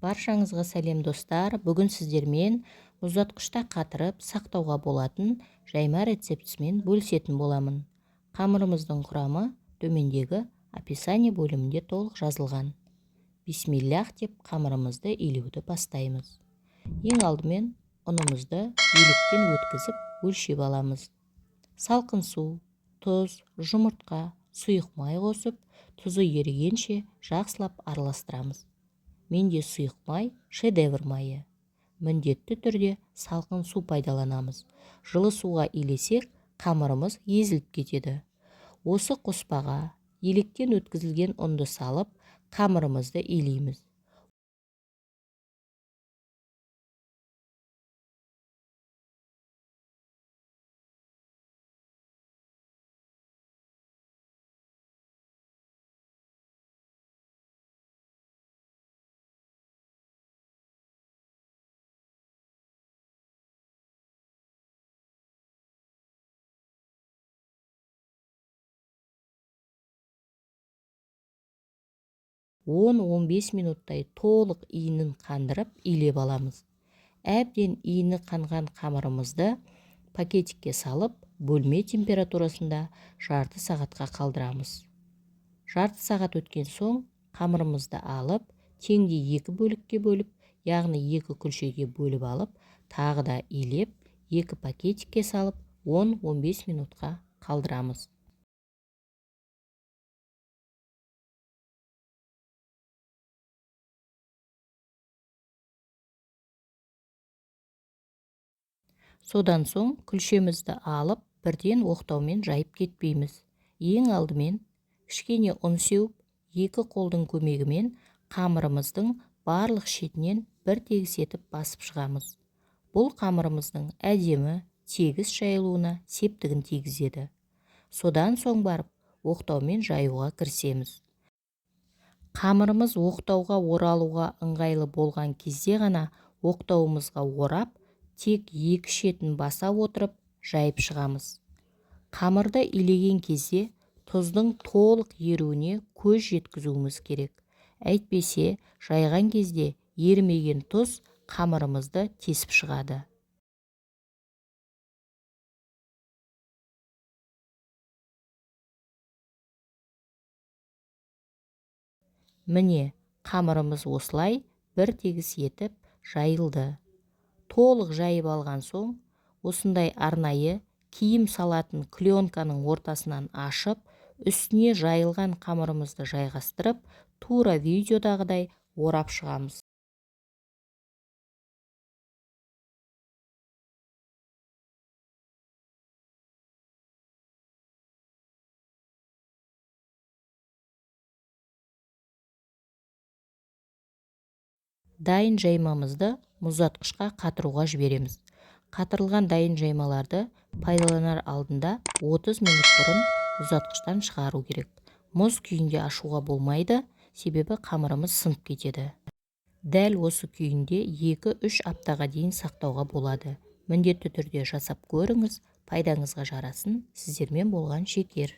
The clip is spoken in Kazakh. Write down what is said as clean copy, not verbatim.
Баршаңызға сәлем достар. Бүгін сіздермен мұздатқышта қатырып сақтауға болатын жайма рецептісімен бөлісетін боламын. Қамырымыздың құрамы төмендегі описание бөлімінде толық жазылған. Бисмиллах деп қамырымызды илеуді бастаймыз. Ең алдымен ұнымызды електен өткізіп өлшеп аламыз. Салқын су, тұз, жұмыртқа, сұйық май қосып, тұзы ерігенше жақсылап араластырамыз. Менде сұйық май шедевр майы. Міндетті түрде салқын су пайдаланамыз. Жылы суға илесек, қамырымыз езіліп кетеді. Осы қоспаға електен өткізілген ұнды салып, қамырымызды илейміз. Он 15 минуттай толық иінін қандырып илеп аламыз. Әбден иіні қанған қамырымызды пакетикке салып, бөлме температурасында жарты сағатқа қалдырамыз. Жарты сағат өткен соң қамырымызды алып, теңдей екі бөлікке бөліп, яғни екі күлшеге бөліп алып, тағы да илеп, екі пакетикке салып, 10-15 минутқа қалдырамыз. Содан соң күлшемізді алып, бірден оқтаумен жайып кетпейміз. Ең алдымен кішкене ұн сеуіп, екі қолдың көмегімен қамырымыздың барлық шетінен бір тегіс етіп басып шығамыз. Бұл қамырымыздың әдемі, тегіс жайылуына септігін тигізеді. Содан соң барып, оқтаумен жаюға кірісеміз. Қамырымыз оқтауға оралуға ыңғайлы болған кезде ғана оқтауымызға орап, тек екі шетін баса отырып жайып шығамыз. Қамырды илеген кезде тұздың толық еруіне көз жеткізуіміз керек. Әйтпесе, жайған кезде ерімеген тұз қамырымызды тесіп шығады. Міне, қамырымыз осылай бір тегіс етіп жайылды. Толық жайып алған соң, осындай арнайы киім салатын клеенканың ортасынан ашып, үстіне жайылған қамырымызды жайғастырып, тура видеодағыдай орап шығамыз. Дайын жаймамызды мұздатқышқа қатыруға жібереміз. Қатырылған дайын жаймаларды пайдаланар алдында 30 минут бұрын мұздатқыштан шығару керек. Мұз күйінде ашуға болмайды, себебі қамырымыз сынып кетеді. Дәл осы күйінде 2-3 аптаға дейін сақтауға болады. Міндетті түрде жасап көріңіз, пайдаңызға жарасын. Сіздермен болған Шекер.